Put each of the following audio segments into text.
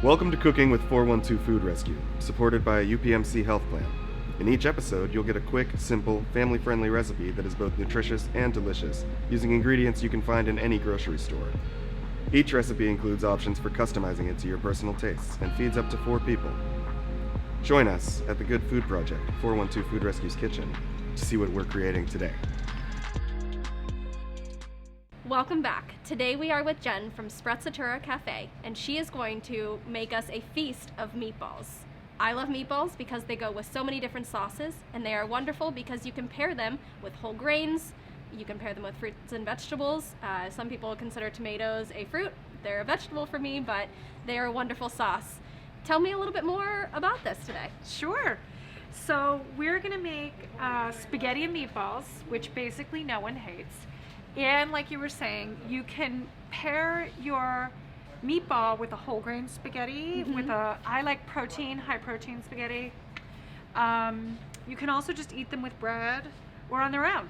Welcome to Cooking with 412 Food Rescue, supported by UPMC Health Plan. In each episode, you'll get a quick, simple, family-friendly recipe that is both nutritious and delicious, using ingredients you can find in any grocery store. Each recipe includes options for customizing it to your personal tastes and feeds up to 4 people. Join us at the Good Food Project, 412 Food Rescue's kitchen, to see what we're creating today. Welcome back. Today we are with Jen from Sprezzatura Cafe, and she is going to make us a feast of meatballs. I love meatballs because they go with so many different sauces, and they are wonderful because you can pair them with whole grains, you can pair them with fruits and vegetables. Some people consider tomatoes a fruit. They're a vegetable for me, but they are a wonderful sauce. Tell me a little bit more about this today. Sure. So we're gonna make spaghetti and meatballs, which basically no one hates. And like you were saying, you can pair your meatball with a whole grain spaghetti, I like high protein spaghetti. You can also just eat them with bread or on their own.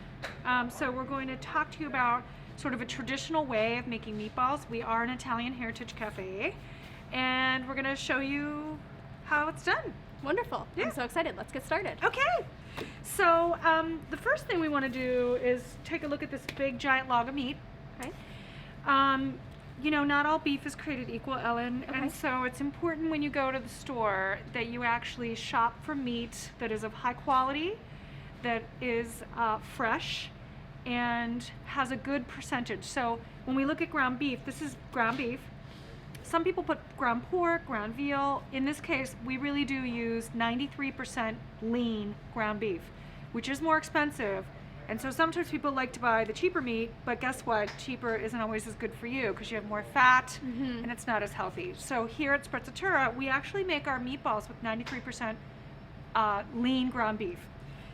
So we're going to talk to you about sort of a traditional way of making meatballs. We are an Italian heritage cafe, and we're gonna show you how it's done. Wonderful. Yeah. I'm so excited. Let's get started. Okay. So the first thing we want to do is take a look at this big giant log of meat. Okay. You know, not all beef is created equal, Ellen, Okay. and so it's important when you go to the store that you actually shop for meat that is of high quality, that is fresh, and has a good percentage. So when we look at ground beef, this is ground beef. Some people put ground pork, ground veal. In this case, we really do use 93% lean ground beef, which is more expensive. And so sometimes people like to buy the cheaper meat, but guess what? Cheaper isn't always as good for you because you have more fat and it's not as healthy. So here at Sprezzatura, we actually make our meatballs with 93% lean ground beef.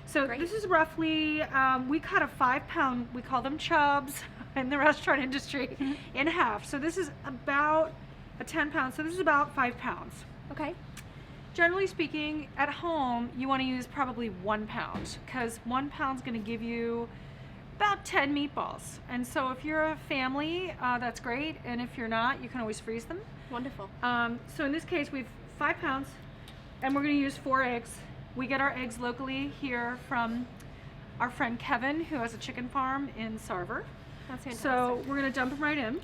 So Great. this is roughly, we cut a 5-pound, we call them chubs in the restaurant industry, in half. So this is about a 10 pounds, so this is about 5 pounds. Okay. Generally speaking, at home, you want to use probably 1 pound, because 1 pound is going to give you about 10 meatballs. And so if you're a family, that's great, and if you're not, you can always freeze them. Wonderful. So in this case, we've 5 pounds, and we're going to use 4 eggs. We get our eggs locally here from our friend Kevin, who has a chicken farm in Sarver. That's fantastic. So we're going to dump them right in.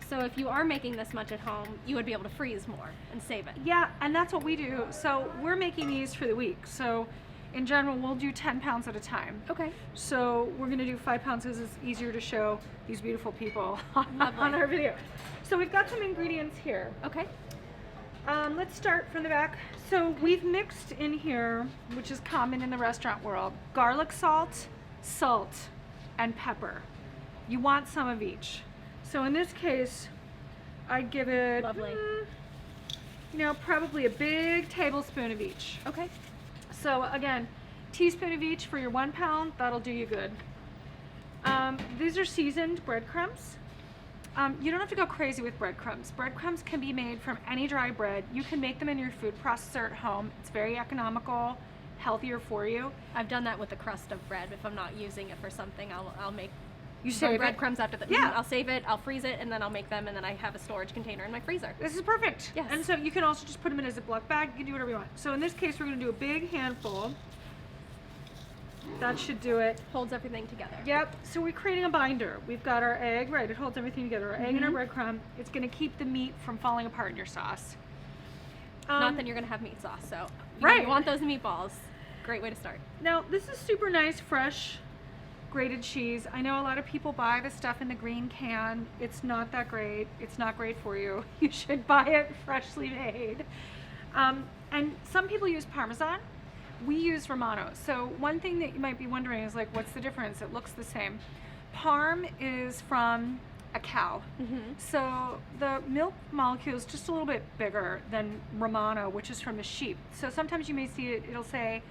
So if you are making this much at home, you would be able to freeze more and save it. Yeah, and that's what we do. So we're making these for the week. So in general, we'll do 10 pounds at a time. Okay. So we're gonna do 5 pounds because it's easier to show these beautiful people on Lovely. our video. So we've got some ingredients here. Okay. Let's start from the back. So we've mixed in here, which is common in the restaurant world, garlic salt, and pepper. You want some of each. So in this case, I give it, Lovely. you know, probably a big tablespoon of each. Okay. So again, teaspoon of each for your 1 pound, that'll do you good. These are seasoned breadcrumbs. You don't have to go crazy with breadcrumbs. Breadcrumbs can be made from any dry bread. You can make them in your food processor at home. It's very economical, healthier for you. I've done that with the crust of bread. If I'm not using it for something, I'll make You some save it. breadcrumbs after that. Yeah. I'll save it, I'll freeze it, and then I'll make them, and then I have a storage container in my freezer. This is perfect. Yes. And so you can also just put them in a Ziploc bag. You can do whatever you want. So in this case, we're going to do a big handful. That should do it. Holds everything together. Yep. So we're creating a binder. We've got our egg, right? It holds everything together. Our egg and our breadcrumb. It's going to keep the meat from falling apart in your sauce. Not that you're going to have meat sauce, so Right. you want those meatballs. Great way to start. Now, this is super nice, fresh, grated cheese. I know a lot of people buy the stuff in the green can. It's not that great. It's not great for you. You should buy it freshly made. And some people use Parmesan. We use Romano. So one thing that you might be wondering is like, what's the difference? It looks the same. Parm is from a cow. So the milk molecule is just a little bit bigger than Romano, which is from a sheep. So sometimes you may see it, it'll say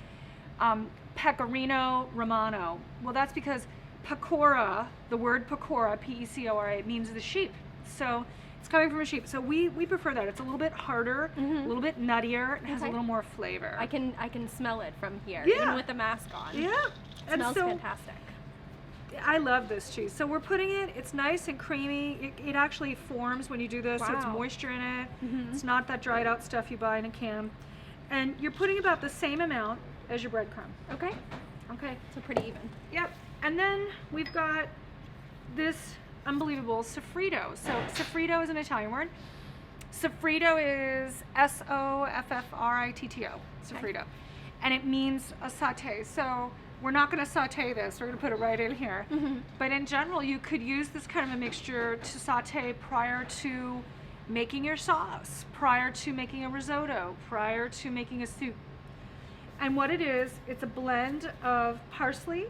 Pecorino Romano. Well, that's because Pecora, the word Pecora, P-E-C-O-R-A, means the sheep. So it's coming from a sheep. So we prefer that. It's a little bit harder, a little bit nuttier, and has a Okay. little more flavor. I can smell it from here, Yeah. even with the mask on. Yeah. It smells so fantastic. I love this cheese. So we're putting it's nice and creamy. It actually forms when you do this, so it's Wow. moisture in it. Mhm. It's not that dried out stuff you buy in a can. And you're putting about the same amount as your breadcrumb. Okay. Okay. So pretty even. Yep. And then we've got this unbelievable soffritto. So soffritto is an Italian word. Soffritto is Soffritto. Soffritto. And it means a saute. So we're not going to saute this. We're going to put it right in here. Mhm. But in general, you could use this kind of a mixture to saute prior to making your sauce, prior to making a risotto, prior to making a soup. And what it is, it's a blend of parsley,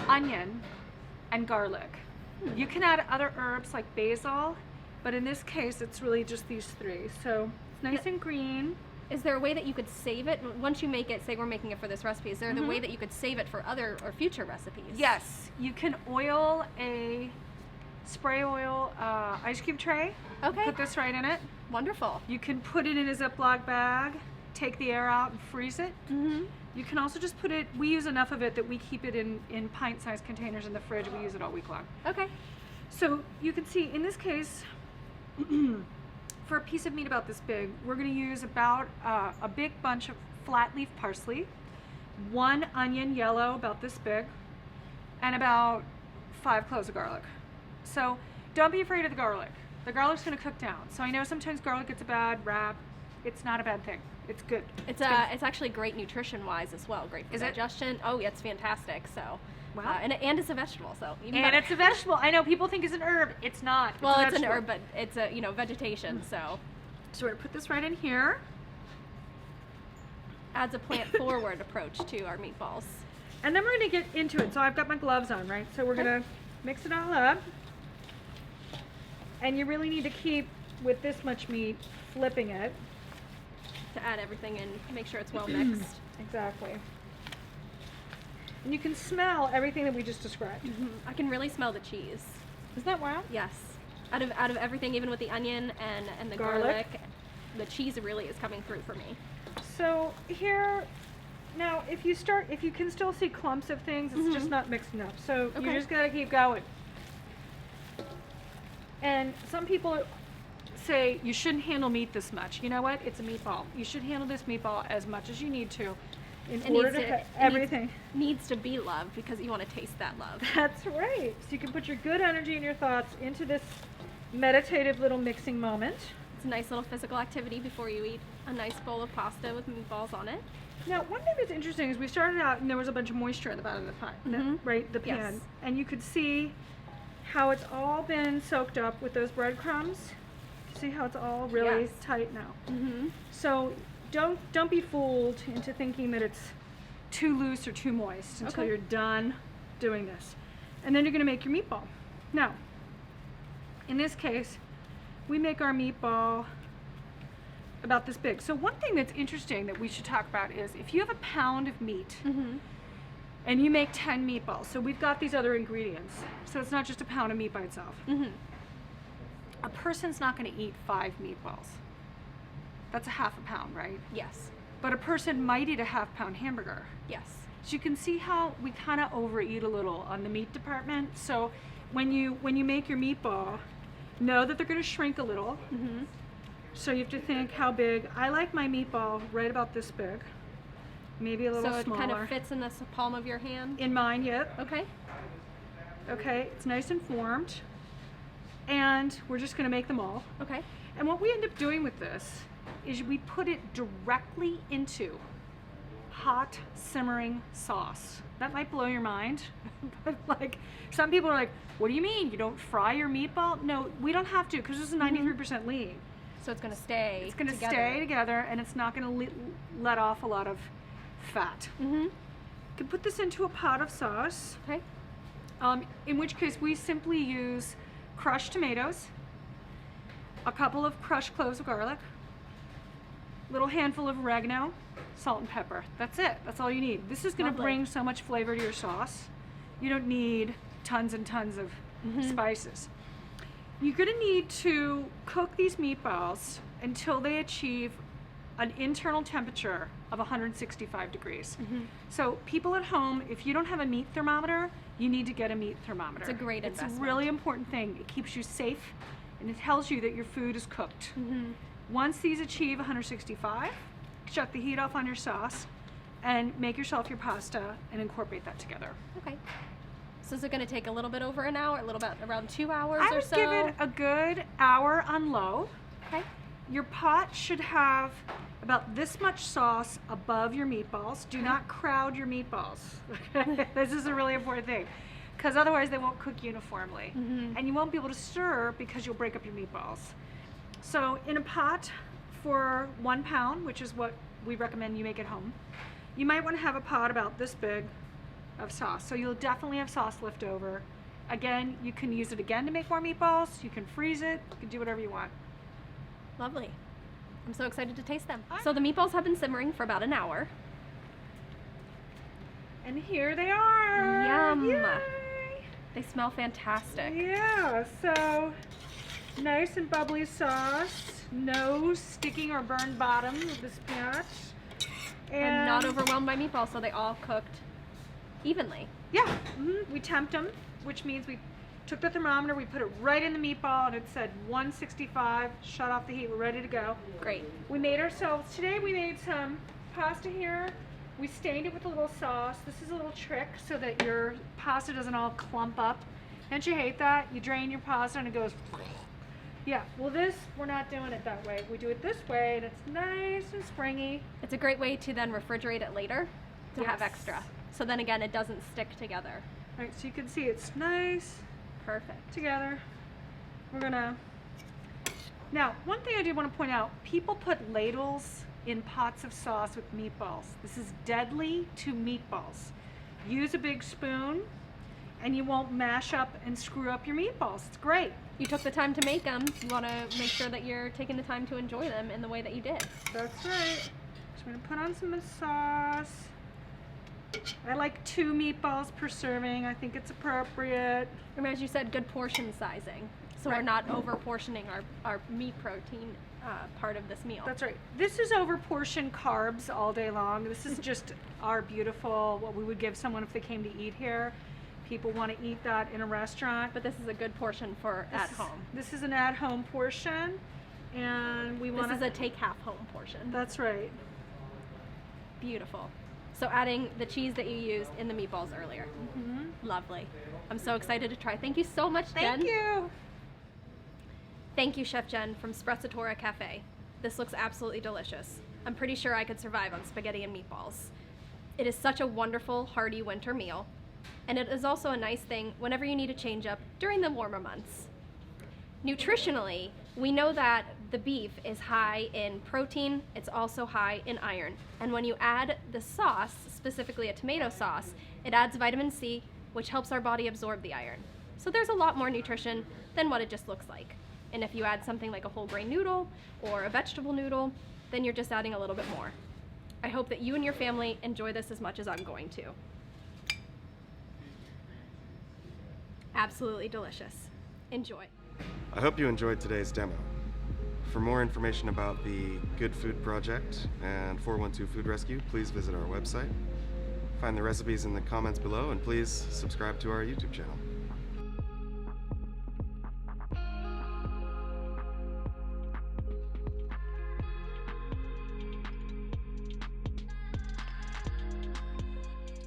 onion, and garlic. You can add other herbs like basil, but in this case, it's really just these three. So it's nice and green. Is there a way that you could save it once you make it? Say we're making it for this recipe. Is there the way that you could save it for other or future recipes? Yes, you can oil spray oil ice cube tray. Okay. Put this right in it. Wonderful. You can put it in a Ziploc bag, take the air out and freeze it. Mm-hmm. You can also just put it, we use enough of it that we keep it in pint-sized containers in the fridge. We use it all week long. Okay. So you can see in this case, for a piece of meat about this big, we're going to use about a big bunch of flat leaf parsley, 1 onion yellow about this big, and about 5 cloves of garlic. So don't be afraid of the garlic. The garlic's going to cook down. So I know sometimes garlic gets a bad rap. It's not a bad thing. It's good. It's good. it's actually great nutrition-wise as well. Great for Is it? digestion. Oh, yeah, it's fantastic. So, Wow. and it's a vegetable, so even And better. it's a vegetable. I know people think it's an herb. It's not. Well, a it's an vegetable. herb, but it's a vegetation. So So we're going to put this right in here. adds a plant-forward approach to our meatballs. And then we're going to get into it. So I've got my gloves on, right? So we're going to mix it all up. And you really need to keep, with this much meat, flipping it. To add everything in, make sure it's well mixed. Exactly. And you can smell everything that we just described. I can really smell the cheese. Isn't that wild? Yes. Out of everything, even with the onion and the Garlic. garlic, the cheese really is coming through for me. So here, now if you can still see clumps of things, it's just not mixed enough. So you Okay. just gotta keep going. And some people say you shouldn't handle meat this much. You know what? It's a meatball. You should handle this meatball as much as you need to in It order needs to to- put it everything. Needs to be loved because you want to taste that love. That's right. So you can put your good energy and your thoughts into this meditative little mixing moment. It's a nice little physical activity before you eat a nice bowl of pasta with meatballs on it. Now, one thing that's interesting is we started out and there was a bunch of moisture at the bottom of the pan, right? The pan. Yes. And you could see how it's all been soaked up with those breadcrumbs. See how it's all really Yes. tight now. Mm-hmm. So don't be fooled into thinking that it's too loose or too moist until Okay. you're done doing this. And then you're going to make your meatball. Now, in this case, we make our meatball about this big. So one thing that's interesting that we should talk about is if you have a pound of meat Mm-hmm. and you make 10 meatballs, so we've got these other ingredients. So it's not just a pound of meat by itself. Mm-hmm. A person's not going to eat 5 meatballs. That's a half a pound, right? Yes. But a person might eat a half-pound hamburger. Yes. So you can see how we kind of overeat a little on the meat department. So when you make your meatball, know that they're going to shrink a little. Mm-hmm. So you have to think how big. I like my meatball right about this big, maybe a little So it smaller. kind of fits in the palm of your hand. In mine, yep. Okay. Okay, it's nice and formed. And we're just going to make them all. Okay. And what we end up doing with this is we put it directly into hot simmering sauce. That might blow your mind, but like some people are like, what do you mean? You don't fry your meatball? No, we don't have to because this is 93% lean. So it's going to stay. It's going to together. stay together and it's not going to let off a lot of fat. Mm-hmm. You can put this into a pot of sauce, Okay. in which case we simply use crushed tomatoes, a couple of crushed cloves of garlic, little handful of oregano, salt and pepper. That's it. That's all you need. This is going to Lovely. bring so much flavor to your sauce. You don't need tons and tons of spices. You're going to need to cook these meatballs until they achieve an internal temperature of 165 degrees. So people at home, if you don't have a meat thermometer, you need to get a meat thermometer. It's a great investment. It's a really important thing. It keeps you safe, and it tells you that your food is cooked. Once these achieve 165, shut the heat off on your sauce and make yourself your pasta and incorporate that together. Okay. So is it going to take a little bit over an hour, a little bit around 2 hours I or would so? give it a good hour on low. Okay. Your pot should have about this much sauce above your meatballs. Do not crowd your meatballs. This is a really important thing, because otherwise they won't cook uniformly. And you won't be able to stir because you'll break up your meatballs. So in a pot for 1 pound, which is what we recommend you make at home, you might want to have a pot about this big of sauce. So you'll definitely have sauce left over. Again, you can use it again to make more meatballs. You can freeze it. You can do whatever you want. Lovely. I'm so excited to taste them. So the meatballs have been simmering for about an hour. And here they are. Yum. Yay. They smell fantastic. Yeah, so nice and bubbly sauce. No sticking or burned bottom of the spinach. And not overwhelmed by meatballs, so they all cooked evenly. Yeah, we temped them, which means we took the thermometer, we put it right in the meatball, and it said 165, shut off the heat, we're ready to go. Great. We made today we made some pasta here. We stained it with a little sauce. This is a little trick so that your pasta doesn't all clump up. Don't you hate that? You drain your pasta and it goes, yeah, well this, we're not doing it that way. We do it this way and it's nice and springy. It's a great way to then refrigerate it later to have Yes. extra. So then again, it doesn't stick together. All right, so you can see it's nice Perfect. together. We're gonna, now one thing I did want to point out, people put ladles in pots of sauce with meatballs. This is deadly to meatballs. Use a big spoon and you won't mash up and screw up your meatballs. It's great. You took the time to make them. You want to make sure that you're taking the time to enjoy them in the way that you did. That's right. So we're gonna put on some sauce. I like 2 meatballs per serving. I think it's appropriate. And as you said, good portion sizing. So we're Right. not over portioning our meat protein part of this meal. That's right. This is over portion carbs all day long. This is just our beautiful, what we would give someone if they came to eat here. People want to eat that in a restaurant. But this is a good portion for at home. This is an at-home portion, and we want This is a take half home portion. That's right. Beautiful. So adding the cheese that you used in the meatballs earlier. Lovely. I'm so excited to try. Thank you so much, Jen. Thank you. Thank you, Chef Jen from Sprezzatura Cafe. This looks absolutely delicious. I'm pretty sure I could survive on spaghetti and meatballs. It is such a wonderful, hearty winter meal, and it is also a nice thing whenever you need a change up during the warmer months. Nutritionally, we know that the beef is high in protein, it's also high in iron, and when you add the sauce, specifically a tomato sauce, it adds vitamin C, which helps our body absorb the iron. So there's a lot more nutrition than what it just looks like. And if you add something like a whole grain noodle or a vegetable noodle, then you're just adding a little bit more. I hope that you and your family enjoy this as much as I'm going to. Absolutely delicious. Enjoy. I hope you enjoyed today's demo. For more information about the Good Food Project and 412 Food Rescue, please visit our website. Find the recipes in the comments below, and please subscribe to our YouTube channel.